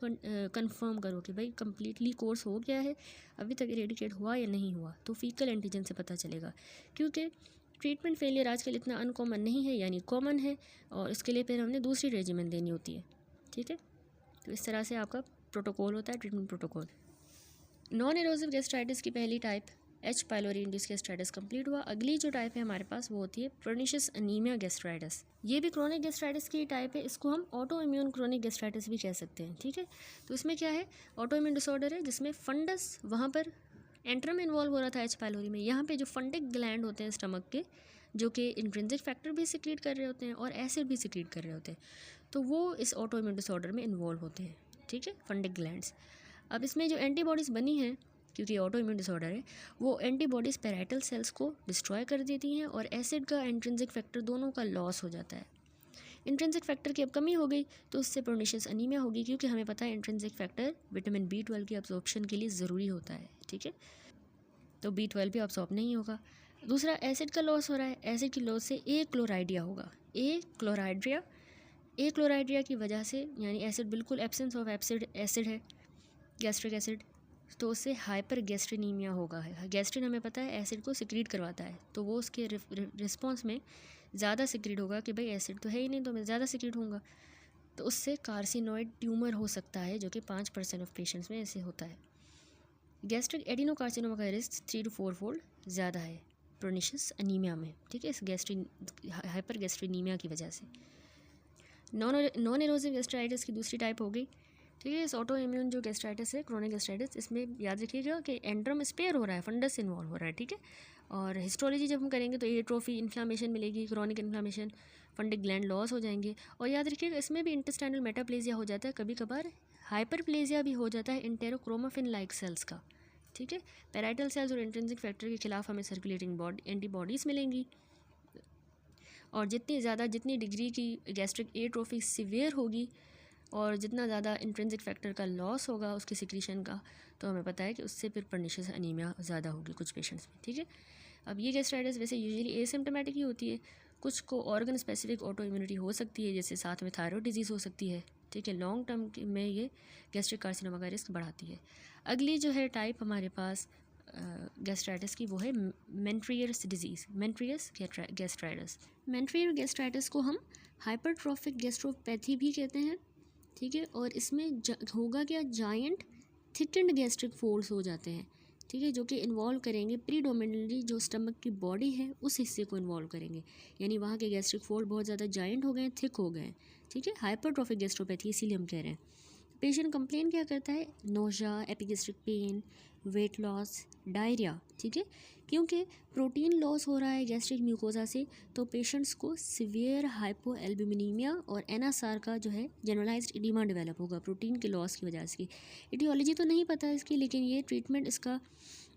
कंफर्म करो कि भाई कंप्लीटली कोर्स हो गया है, अभी तक इरेडिकेट हुआ या नहीं हुआ, तो फीकल एंटीजन से पता चलेगा। क्योंकि ट्रीटमेंट फेलियर आजकल इतना अनकॉमन नहीं है, यानी कॉमन है, और इसके लिए फिर हमने दूसरी रेजिमेंट देनी होती है, ठीक है। तो इस तरह से आपका प्रोटोकॉल होता है, ट्रीटमेंट प्रोटोकॉल। नॉन एरोसिव गैस्ट्राइटिस की पहली type H pylori induced gastritis complete हुआ। अगली जो टाइप है हमारे पास वो होती है पर्निशियस अनीमिया गैस्ट्राइटिस। ये भी क्रोनिक गैस्ट्राइटिस की टाइप है, इसको हम ऑटो इम्यून क्रोनिक गैस्ट्राइटिस भी कह सकते हैं, ठीक है। तो इसमें क्या है, ऑटो इम्यून डिसऑर्डर है जिसमें फंडस, वहाँ पर एंट्रम इन्वॉल्व हो रहा था H पाइलोरी में। यहाँ पे जो फंडिक ग्लैंड होते हैं स्टमक के, जो कि इंट्रिंसिक फैक्टर भी सिक्रीट कर रहे होते हैं और एसिड भी सिक्रीट कर रहे होते हैं, तो वो इस ऑटो इम्यून डिसऑर्डर में इन्वॉल्व होते हैं, ठीक है, फंडिक ग्लैंड्स। अब इसमें जो एंटीबॉडीज़ बनी हैं, क्योंकि ऑटो इम्यून डिसऑर्डर है, वो एंटीबॉडीज़ पैराइटल सेल्स को डिस्ट्रॉय कर देती हैं और एसिड का इंट्रिंसिक फैक्टर दोनों का लॉस हो जाता है। इंट्रिंसिक फैक्टर की अब कमी हो गई तो उससे पर्निशियस अनीमिया होगी, क्योंकि हमें पता है इंट्रिंसिक फैक्टर विटामिन B12 की अब्जॉर्प्शन के लिए ज़रूरी होता है, ठीक है। तो B12 भी अब्सॉर्ब नहीं होगा। दूसरा, एसिड का लॉस हो रहा है, एसिड की लॉस से ए क्लोराइडिया होगा, ए क्लोराइड्रिया की वजह से, यानी एसिड बिल्कुल एब्सेंस ऑफ एसिड है, गैस्ट्रिक एसिड, तो उससे हाइपर गैस्ट्रिनीमिया होगा। गैस्ट्रिन हमें पता है एसिड को सिक्रीट करवाता है, तो वो उसके रिस्पॉन्स में ज़्यादा सिक्रीट होगा कि भाई एसिड तो है ही नहीं, तो मैं ज़्यादा सिक्रीट होऊंगा, तो उससे कार्सिनोइड ट्यूमर हो सकता है, जो कि 5% ऑफ पेशेंट्स में ऐसे होता है। गैस्ट्रिक एडिनोकार्सिनोमा का रिस्क 3 to 4 फोल्ड ज़्यादा है पर्निशियस अनीमिया में, ठीक है, इस हाइपर गैस्ट्रिनीमिया की वजह से। नॉन एरोसिव गैस्ट्राइटिस की दूसरी टाइप हो गई, ठीक है। इस ऑटो इम्यून जो गैस्ट्राइटिस है, क्रोनिक गैस्ट्राइटिस, इसमें याद रखिएगा कि एंड्रम स्पेयर हो रहा है, फंडस इन्वॉल्व हो रहा है, ठीक है। और हिस्टोलॉजी जब हम करेंगे तो एट्रोफी, इन्फ्लामेशन मिलेगी, chronic inflammation, fundic gland loss हो जाएंगे। और याद रखिएगा इसमें भी इंटेस्टाइनल मेटाप्लेजिया हो जाता है, कभी कभार हाइपरप्लेजिया भी हो जाता है इंटेरोक्रोमाफिन लाइक सेल्स का, ठीक है। पैराइटल सेल्स और इंट्रिंसिक फैक्टर के खिलाफ हमें सर्कुलेटिंग एंटीबॉडीज़ मिलेंगी, और जितनी डिग्री की गैस्ट्रिक एट्रोफी सीवियर होगी और जितना ज़्यादा इंट्रिंसिक फैक्टर का लॉस होगा उसकी सिक्रीशन का, तो हमें पता है कि उससे फिर पर्निशियस अनीमिया ज़्यादा होगी कुछ पेशेंट्स में, ठीक है। अब ये गैस्ट्राइटिस वैसे यूजुअली एसिम्टोमेटिक ही होती है, कुछ को ऑर्गन स्पेसिफिक ऑटो इम्यूनिटी हो सकती है, जैसे साथ में थायरॉयड डिजीज़ हो सकती है, ठीक है। लॉन्ग टर्म में ये गैस्ट्रिक कार्सिनोमा का रिस्क बढ़ाती है। अगली जो है टाइप हमारे पास गैस्ट्राइटिस की, वो है मेंट्रियर्स डिजीज़, मेंट्रियस गैस्ट्राइटिस। मेंट्रियर गैस्ट्राइटिस को हम हाइपरट्रॉफिक गैस्ट्रोपैथी भी कहते हैं, ठीक है। और इसमें होगा क्या, जायंट थिकन्ड गैस्ट्रिक फोल्ड्स हो जाते हैं, ठीक है, जो कि इन्वॉल्व करेंगे प्रीडोमिनेंटली जो स्टमक की बॉडी है उस हिस्से को इन्वॉल्व करेंगे, यानी वहाँ के गैस्ट्रिक फोल्ड बहुत ज़्यादा जायंट हो गए हैं, थिक हो गए हैं, ठीक है। हाइपरट्रॉफिक गैस्ट्रोपैथी इसीलिए हम कह रहे हैं। पेशेंट कंप्लेन क्या करता है, nausea, epigastric pain, weight loss, diarrhoea, ठीक है। क्योंकि प्रोटीन लॉस हो रहा है गैस्ट्रिक म्यूकोजा से, तो पेशेंट्स को सीवियर हाइपोएल्ब्यूमिनीमिया और एनएसआर का जो है जनरलाइज्ड एडिमा डेवलप होगा प्रोटीन के लॉस की वजह से। एटियोलॉजी तो नहीं पता इसकी, लेकिन ये ट्रीटमेंट इसका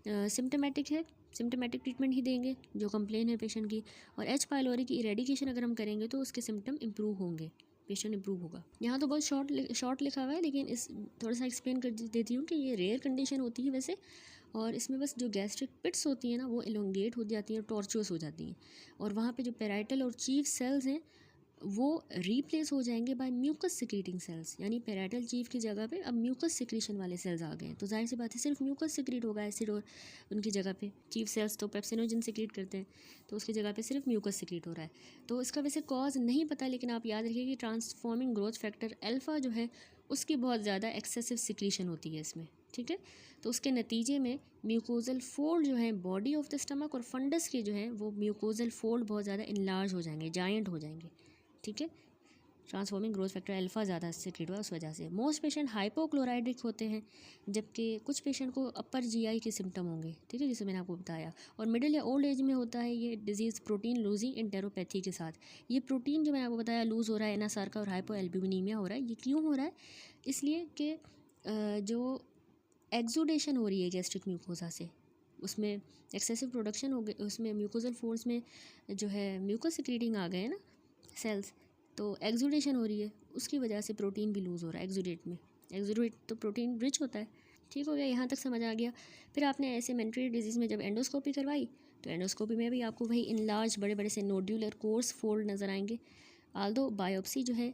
सिम्टोमेटिक है, सिम्टोमेटिक ट्रीटमेंट ही देंगे जो कंप्लेन है पेशेंट की। और एच पाइलोरी की इरेडिकेशन अगर हम करेंगे तो उसके सिम्टम इम्प्रूव होंगे, पेशेंट इम्प्रूव होगा। यहाँ तो बहुत शॉर्ट लिखा हुआ है, लेकिन इस थोड़ा सा एक्सप्लेन कर देती हूँ कि ये रेयर कंडीशन होती है वैसे, और इसमें बस जो गैस्ट्रिक पिट्स होती हैं ना वो एलोंगेट हो जाती हैं, टॉर्चुअस हो जाती हैं, और वहाँ पे जो पेराइटल और चीफ सेल्स हैं वो रीप्लेस हो जाएंगे बाय म्यूकस सिक्रीटिंग सेल्स, यानी पेराइटल चीफ की जगह पे अब म्यूकस सिक्रीशन वाले सेल्स आ गए हैं। तो जाहिर सी बात है सिर्फ म्यूकस सिक्रीट होगा एसिड, और उनकी जगह पे चीफ सेल्स तो पेप्सिनोजन सिक्रीट करते हैं, तो उसकी जगह पे सिर्फ म्यूकस सिक्रीट हो रहा है। तो इसका वैसे कॉज नहीं पता, लेकिन आप याद रखिए कि ट्रांसफॉर्मिंग ग्रोथ फैक्टर अल्फ़ा जो है उसकी बहुत ज़्यादा एक्सेसिव सिक्रीशन होती है इसमें, ठीक है। तो उसके नतीजे में म्यूकोजल फोल्ड जो है बॉडी ऑफ द स्टमक और फंडस के जो है वो म्यूकोजल फोल्ड बहुत ज़्यादा इनलार्ज हो जाएंगे, जायंट हो जाएंगे, ठीक है। ट्रांसफॉर्मिंग ग्रोथ फैक्टर अल्फा ज़्यादा सिक्रीट हुआ उस वजह से। मोस्ट पेशेंट हाइपोक्लोराइडिक होते हैं, जबकि कुछ पेशेंट को अपर जीआई के सिम्टम होंगे, ठीक है, जिसे मैंने आपको बताया। और मिडिल या ओल्ड एज में होता है ये डिजीज़ प्रोटीन लूजिंग एंटेरोपैथी के साथ। ये प्रोटीन जो मैंने आपको बताया लूज़ हो रहा है एनएसआर का और हाइपोएल्ब्यूमिनीमिया हो रहा है। ये क्यों हो रहा है? इसलिए कि जो एक्सुडेशन हो रही है गैस्ट्रिक म्यूकोजा से, उसमें एक्सेसिव प्रोडक्शन हो गई, उसमें म्यूकोजल फोर्स में जो है म्यूकस सिक्रीटिंग आ गए हैं ना सेल्स, तो एक्सुडेशन हो रही है, उसकी वजह से प्रोटीन भी लूज़ हो रहा है एक्सुडेट में। एक्सुडेट तो प्रोटीन रिच होता है, ठीक हो गया, यहाँ तक समझ आ गया। फिर आपने ऐसे मेंट्री डिजीज़ में जब एंडोस्कोपी करवाई तो एंडोस्कोपी में भी आपको वही इनलार्ज बड़े बड़े से नोड्यूलर कोर्स फोल्ड नज़र आएंगे। आल्दो बायोप्सी जो है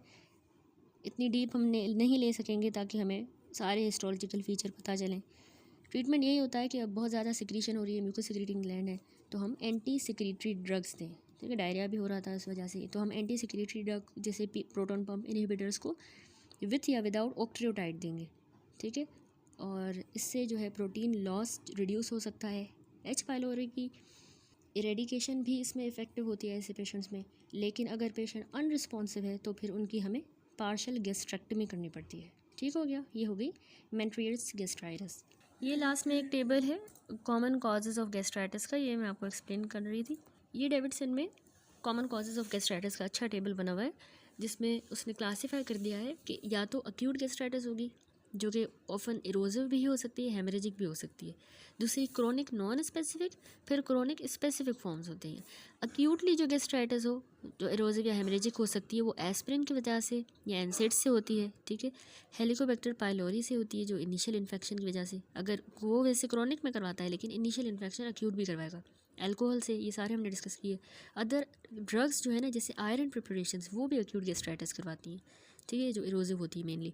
इतनी डीप हमने नहीं ले सकेंगे ताकि हमें सारे हिस्टोलॉजिकल फीचर पता चलें। ट्रीटमेंट यही होता है कि अब बहुत ज़्यादा सिक्रीशन हो रही है, म्यूकस सिक्रीटिंग ग्लैंड है, तो हम एंटी सिक्रीटरी ड्रग्स दें, ठीक है। डायरिया भी हो रहा था इस वजह से, तो हम एंटी सिक्रीटरी ड्रग जैसे प्रोटॉन पंप इनहिबिटर्स को विथ या विदाउट ऑक्ट्रियोटाइड देंगे, ठीक है। और इससे जो है प्रोटीन लॉस रिड्यूस हो सकता है। एच पाइलोरी की इरेडिकेशन भी इसमें इफ़ेक्टिव होती है ऐसे पेशेंट्स में, लेकिन अगर पेशेंट अनरिस्पॉन्सिव है तो फिर उनकी हमें पार्शल गैस्ट्रेक्टमी करनी पड़ती है, ठीक हो गया। ये हो गई मेंट्रियर्स गैस्ट्राइटिस। ये लास्ट में एक टेबल है कॉमन कॉजेज़ ऑफ गैस्ट्राइटिस का, ये मैं आपको एक्सप्लेन कर रही थी। ये डेविडसन में कॉमन कॉजेज़ ऑफ गैस्ट्राइटिस का अच्छा टेबल बना हुआ है, जिसमें उसने क्लासीफाई कर दिया है कि या तो अक्यूट गैस्ट्राइटिस होगी जो कि ऑफन इरोजिव भी हो सकती है, हेमरेजिक भी हो सकती है। दूसरी क्रोनिक नॉन स्पेसिफिक, फिर क्रोनिक स्पेसिफिक फॉर्म्स होते हैं। अक्यूटली जो गैस्ट्राइटिस हो जो इरोजिव या हेमरेजिक हो सकती है वो एस्पिरिन की वजह से या एनसेड्स से होती है, ठीक है। हेलिकोबैक्टर पाइलोरी से होती है जो इनिशियल इन्फेक्शन की वजह से, अगर वो वैसे क्रोनिक में करवाता है लेकिन इनिशियल इन्फेक्शन अक्यूट भी करवाएगा। अल्कोहल से, ये सारे हमने डिस्कस किए। अदर ड्रग्स जो है ना जैसे आयरन प्रिपरेशंस वो भी अक्यूट गैस्ट्राइटिस करवाती हैं, ठीक है, जो इरोजिव होती है मेनली।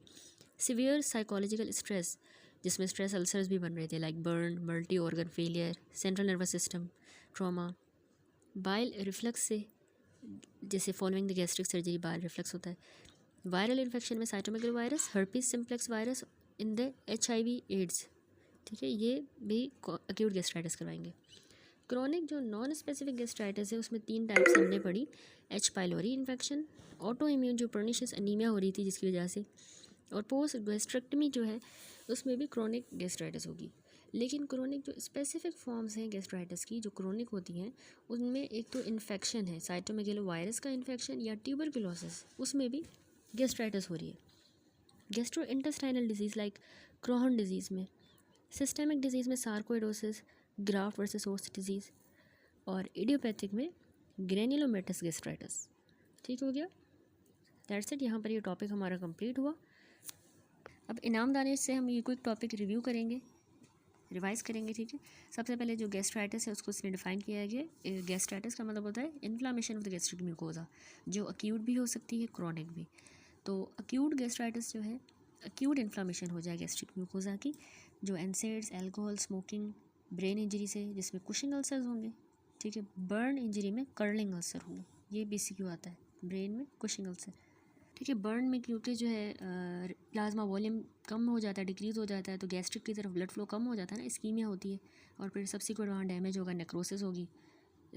सिवियर साइकोलॉजिकल स्ट्रेस, जिसमें स्ट्रेस अल्सर्स भी बन रहे थे like burn, multi organ failure, central nervous system trauma. Bile reflux से, जैसे following the gastric surgery bile reflux होता है। वायरल इन्फेक्शन में cytomegalovirus, herpes simplex virus in the HIV AIDS, ठीक है, ये भी अक्यूट गैस्ट्राइटिस करवाएंगे। क्रॉनिक जो नॉन स्पेसिफिक गैस्ट्राइटिस है उसमें 3 टाइप्स हमने पढ़ी। H pylori infection, auto immune जो पर्निशियस एनीमिया हो रही थी जिसकी वजह से, और पोस्ट गैस्ट्रेक्टमी जो है उसमें भी क्रोनिक गैस्ट्राइटिस होगी। लेकिन क्रोनिक जो स्पेसिफिक फॉर्म्स हैं गैस्ट्राइटिस की जो क्रोनिक होती हैं उनमें एक तो इन्फेक्शन है, साइटोमेगेलो वायरस का इन्फेक्शन या ट्यूबरकुलोसिस, उसमें भी गैस्ट्राइटिस हो रही है। Gastrointestinal disease like Crohn disease में, सिस्टेमिक डिजीज़ में sarcoidosis, graft versus host disease, और इडियोपैथिक में ग्रेन्युलोमेटस गैस्ट्राइटिस, ठीक हो गया। दैट्स इट, यहाँ पर ये टॉपिक हमारा कंप्लीट हुआ। अब इनाम दानिश से हम ये क्विक टॉपिक रिव्यू करेंगे, रिवाइज़ करेंगे, ठीक है। सबसे पहले जो गैस्ट्राइटिस है उसको इसने डिफाइन किया है। गैस्ट्राइटिस का मतलब होता है inflammation of the gastric mucosa, जो अक्यूट भी हो सकती है क्रोनिक भी। तो अक्यूट गैस्ट्राइटिस जो है अक्यूट इन्फ्लामेशन हो जाए गैस्ट्रिक म्यूकोजा की, जो NSAIDs, alcohol, smoking, brain injury से जिसमें कुशिंग अल्सर्स होंगे, ठीक है, बर्न इंजरी में कर्लिंग अल्सर होंगे, ये BCQ आता है, ब्रेन में कुशिंग अल्सर, ठीक है। बर्न में क्योंकि जो है प्लाज्मा वॉल्यूम कम हो जाता है, डिक्रीज़ हो जाता है, तो गैस्ट्रिक की तरफ ब्लड फ्लो कम हो जाता है ना, इस्कीमिया होती है, और फिर सब्सिक्वेंट वहाँ डैमेज होगा, नेक्रोसिस होगी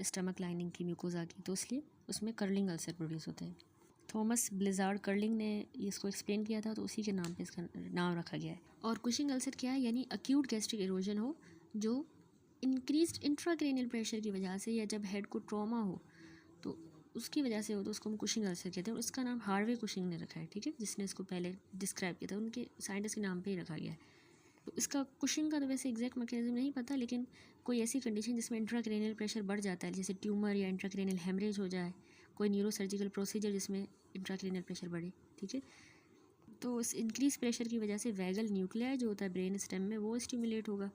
स्टमक लाइनिंग की म्यूकोजा की, तो इसलिए उसमें कर्लिंग अल्सर प्रोड्यूस होते हैं। थॉमस ब्लिज़ार्ड कर्लिंग ने इसको एक्सप्लेन किया था, तो उसी के नाम पे इसका नाम रखा गया है। और कुशिंग अल्सर क्या है, यानी अक्यूट गैस्ट्रिक इरोजन हो जो इंक्रीज्ड इंट्राक्रैनियल प्रेशर की वजह से या जब हेड को ट्रॉमा हो तो उसकी वजह से हो, तो उसको हम कुशिंग अल्सर कहते हैं। और इसका नाम हार्वे कुशिंग ने रखा है, ठीक है, जिसने इसको पहले डिस्क्राइब किया था, उनके साइंटिस्ट के नाम पे ही रखा गया है। तो इसका कुशिंग का तो वैसे एग्जैक्ट मैकेनिज्म नहीं पता, लेकिन कोई ऐसी कंडीशन जिसमें इंट्राक्रैनियल प्रेशर बढ़ जाता है, जैसे ट्यूमर या इंट्राक्रैनियल हेमरेज हो जाए, कोई न्यूरोसर्जिकल प्रोसीजर जिसमें इंट्राक्रैनियल प्रेशर बढ़े, ठीक है। तो इस इंक्रीज प्रेशर की वजह से वैगल न्यूक्लियाई जो होता है ब्रेन स्टेम में वो स्टिमुलेट होगा,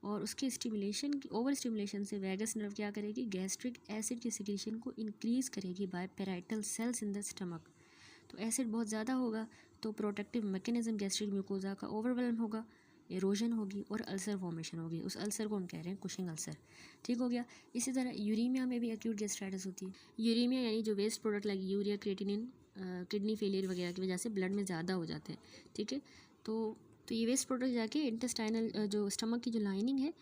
और उसके स्टिमुलेशन की ओवर स्टिमुलेशन से वैगस नर्व क्या करेगी, गैस्ट्रिक एसिड की सिक्रीशन को इंक्रीज़ करेगी by parietal cells in the stomach. तो एसिड बहुत ज़्यादा होगा तो प्रोटेक्टिव मैकेनिज्म गैस्ट्रिक म्यूकोजा का ओवरवेलम होगा, एरोजन होगी और अल्सर फॉर्मेशन होगी। उस अल्सर को हम कह रहे हैं कुशिंग अल्सर, ठीक हो गया। इसी तरह यूरीमिया में भी एक्यूट गैस्ट्राइटिस होती है। यूरीमिया यानी जो waste product like urea, creatinine kidney failure वगैरह की वजह से ब्लड में ज़्यादा हो जाते हैं, ठीक है। तो ये वेस्ट प्रोडक्ट जाके इंटेस्टाइनल जो स्टमक की जो लाइनिंग है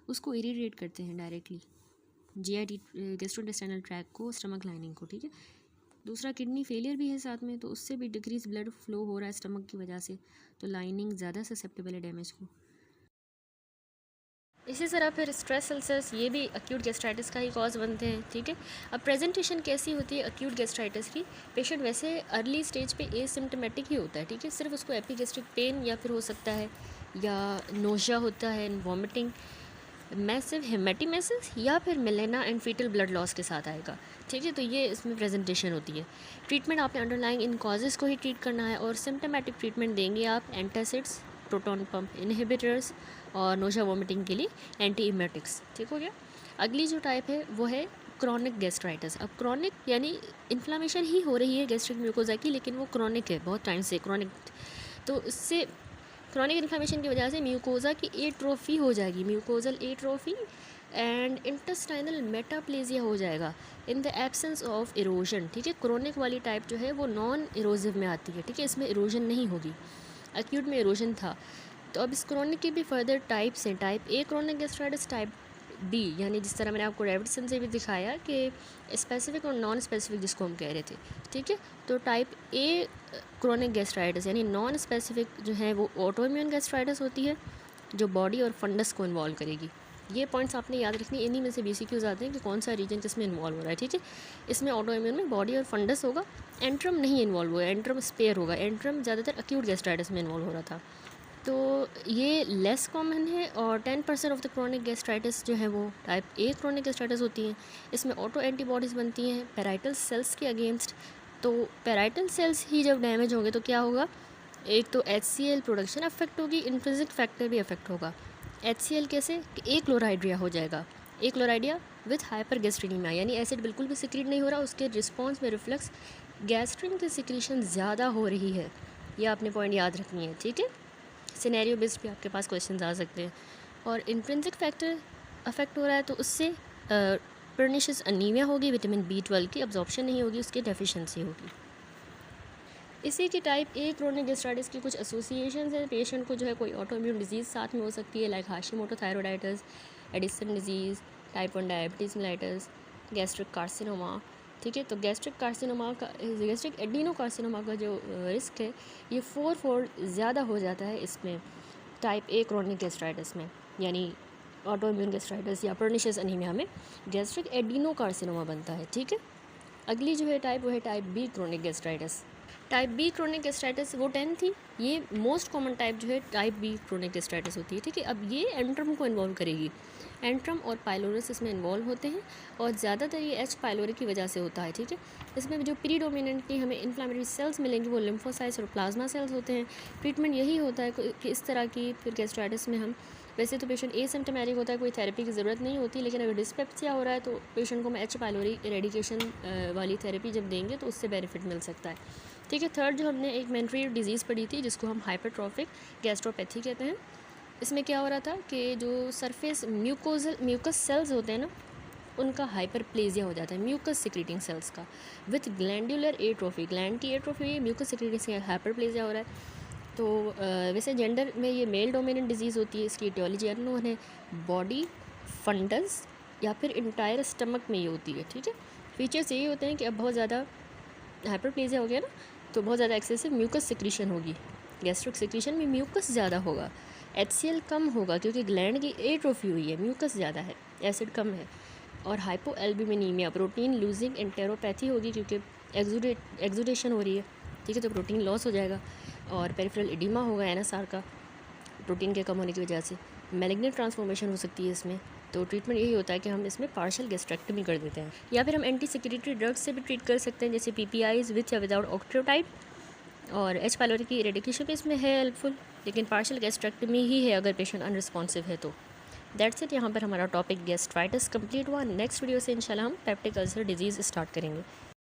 उसको इरिटेट करते हैं डायरेक्टली, GIT गैस्ट्रोइंटेस्टाइनल ट्रैक को, स्टमक लाइनिंग को, ठीक है। दूसरा किडनी फेलियर भी है साथ में, तो उससे भी डिक्रीज ब्लड फ्लो हो रहा है स्टमक की वजह से, तो लाइनिंग ज़्यादा ससेप्टेबल है डैमेज को। इसी तरह फिर स्ट्रेस अल्सर्स ये भी एक्यूट गैस्ट्राइटिस का ही कॉज बनते हैं, ठीक है। अब प्रेजेंटेशन कैसी होती है एक्यूट गैस्ट्राइटिस की, पेशेंट वैसे अर्ली स्टेज पे एसिम्प्टोमेटिक ही होता है, ठीक है। सिर्फ उसको एपिगैस्ट्रिक पेन या फिर हो सकता है या नोशिया होता है, वॉमिटिंग, मैसिव हेमेटिमेसिस या फिर मिलेना एंड फीटल ब्लड लॉस के साथ आएगा, ठीक है। तो ये इसमें प्रेजेंटेशन होती है। ट्रीटमेंट आपने अंडरलाइंग इन कॉजेज़ को ही ट्रीट करना है, और सिम्टोमेटिक ट्रीटमेंट देंगे आप एंटासिड्स, प्रोटॉन पंप इनहिबिटर्स और नोशिया वॉमिटिंग के लिए एंटी इमेटिक्स, ठीक हो गया। अगली जो टाइप है वो है क्रॉनिक गैस्ट्राइटिस। अब क्रॉनिक यानी इन्फ्लामेशन ही हो रही है गैस्ट्रिक म्यूकोजा की, लेकिन वो क्रॉनिक है, बहुत टाइम से क्रॉनिक। तो इससे क्रॉनिक इन्फ्लामेशन की वजह से म्यूकोजा की एट्रोफी हो जाएगी, mucosal atrophy and intestinal metaplasia हो जाएगा in the absence of erosion, ठीक है। क्रॉनिक वाली टाइप जो है वो नॉन इरोजिव में आती है, ठीक है, इसमें इरोजन नहीं होगी, एक्यूट में इरोजन था। तो अब इस क्रॉनिक के भी फर्दर टाइप्स हैं, type A chronic gastritis, type B, यानी जिस तरह मैंने आपको डेविडसन से भी दिखाया कि स्पेसिफिक और नॉन स्पेसिफिक जिसको हम कह रहे थे, ठीक है। तो टाइप ए क्रॉनिक गैस्ट्राइटिस यानी नॉन स्पेसिफिक जो है वो ऑटो इम्यून गैस्ट्राइटिस होती है, जो बॉडी और फंडस को इन्वॉल्व करेगी। ये पॉइंट्स आपने याद रखनी, इन्हीं में से BCQs आते हैं कि कौन सा रीजन किसमें इन्वॉल्व हो रहा है, ठीक है। इसमें ऑटो इम्यून में बॉडी और फंडस होगा, एंट्रम नहीं इन्वॉल्व हुआ है, एंट्रम स्पेयर होगा, एंट्रम ज़्यादातर एक्यूट गैस्ट्राइटिस में इन्वॉल्व हो रहा था। तो ये लेस कॉमन है, और 10% ऑफ द क्रॉनिक गैस्ट्राइटिस जो है वो टाइप ए क्रॉनिक गैस्ट्राइटिस होती हैं। इसमें ऑटो एंटीबॉडीज़ बनती हैं पैराइटल सेल्स के अगेंस्ट। तो पैराइटल सेल्स ही जब डैमेज होंगे तो क्या होगा, एक तो HCl प्रोडक्शन अफेक्ट होगी, इंट्रिंसिक फैक्टर भी अफेक्ट होगा। HCl कैसे कि ए क्लोराइड्रिया हो जाएगा, ए क्लोराइडिया विथ हाइपरगैस्ट्रीनीमिया, यानी एसिड बिल्कुल भी सिक्रीट नहीं हो रहा, उसके रिस्पॉन्स में रिफ्लक्स गैस्ट्रिन की सिक्रीशन ज़्यादा हो रही है। ये आपने पॉइंट याद रखनी है, ठीक है। सिनेरियो बेस्ड भी आपके पास क्वेश्चन आ सकते हैं। और इंट्रिंसिक फैक्टर अफेक्ट हो रहा है तो उससे पर्निशियस अनीमिया होगी, विटामिन B12 की अब्जॉर्प्शन नहीं होगी, उसकी डेफिशिएंसी होगी। इसी की टाइप ए क्रोनिक गैस्ट्राइटिस की कुछ एसोसिएशंस है, पेशेंट को जो है कोई ऑटो इम्यून डिजीज़ साथ में हो सकती है, like Hashimoto thyroiditis, Addison disease, type 1 diabetes mellitus, gastric carcinoma, ठीक है। तो गैस्ट्रिक कार्सिनोमा का, गैस्ट्रिक एडिनो कार्सिनोमा का जो रिस्क है ये 4 फोल्ड ज़्यादा हो जाता है इसमें टाइप ए क्रोनिक गैस्ट्राइटिस में, यानी ऑटो इम्यून गैस्ट्राइटिस या पर्निशियस अनीमिया में गैस्ट्रिक एडिनो कार्सिनोमा बनता है, ठीक है। अगली जो है टाइप वो है type B chronic gastritis. Type B chronic gastritis वो 10 थी, ये मोस्ट कॉमन टाइप जो है टाइप बी क्रोनिक गैस्ट्राइटिस होती है, ठीक है। अब ये एंट्रम को इन्वॉल्व करेगी, एंट्रम और पाइलोरस इसमें इन्वॉल्व होते हैं, और ज़्यादातर ये H पाइलोरी की वजह से होता है, ठीक है। इसमें जो प्रीडोमिनेंटली हमें इन्फ्लामेटरी सेल्स मिलेंगे वो लिम्फोसाइट्स और प्लाज्मा सेल्स होते हैं। ट्रीटमेंट यही होता है कि इस तरह की फिर गैस्ट्राइटिस में हम, वैसे तो पेशेंट एसिम्प्टोमेटिक होता है, कोई थेरेपी की ज़रूरत नहीं होती, लेकिन अगर डिस्पेप्सिया हो रहा है तो पेशेंट को हम H पाइलोरी इरेडिकेशन वाली थेरेपी जब देंगे तो उससे बेनिफिट मिल सकता है, ठीक है। थर्ड जो हमने एक मेंटरी डिजीज़ पढ़ी थी जिसको हम हाइपरट्रॉफिक गैस्ट्रोपैथी कहते हैं। इसमें क्या हो रहा था कि जो सरफेस म्यूकस सेल्स होते हैं ना, उनका हाइपरप्लेजिया हो जाता है, म्यूकस सिक्रीटिंग सेल्स का, विथ ग्लैंडुलर एट्रोफी, ग्लैंड की एट्रोफी, म्यूकस सिक्रीटिंग से हाइपरप्लेजिया हो रहा है। तो वैसे जेंडर में ये मेल डोमिनेंट डिजीज़ होती है, इसकी इटियोलॉजी अननोन है, बॉडी, फंडस या फिर इंटायर स्टमक में ये होती है, ठीक है। फीचर्स यही होते हैं कि अब बहुत ज़्यादा हाइपरप्लेजिया हो गया ना, तो बहुत ज़्यादा एक्सेसिव म्यूकस सिक्रीशन होगी, गैस्ट्रिक सिक्रीशन में म्यूकस ज़्यादा होगा, HCl कम होगा क्योंकि ग्लैंड की एट्रोफी हुई है, म्यूकस ज़्यादा है, एसिड कम है, और हाइपोएल्ब्यूमिनीमिया, प्रोटीन लूजिंग एंटेरोपैथी होगी क्योंकि एक्सुडेशन हो रही है, ठीक है, तो प्रोटीन लॉस हो जाएगा, और पेरिफेरल एडिमा होगा NSR का, प्रोटीन के कम होने की वजह से मैलिग्नेंट ट्रांसफॉर्मेशन हो सकती है इसमें। तो ट्रीटमेंट यही होता है कि हम इसमें पार्शियल गैस्ट्रेक्टमी कर देते हैं, या फिर हम एंटी सेक्रेटरी ड्रग्स से भी ट्रीट कर सकते हैं, जैसे PPIs विथ या विदाउट ऑक्ट्रोटाइड, और H पायलोरी की इरेडिकेशन भी इसमें है हेल्पफुल, लेकिन पार्शियल गैस्ट्रेक्टमी ही है अगर पेशेंट अनरिस्पॉन्सिव है तो। दैट्स इट, यहाँ पर हमारा टॉपिक गैस्ट्राइटिस कंप्लीट हुआ। नेक्स्ट वीडियो से इंशाल्लाह हम पेप्टिक अल्सर डिजीज़ स्टार्ट करेंगे।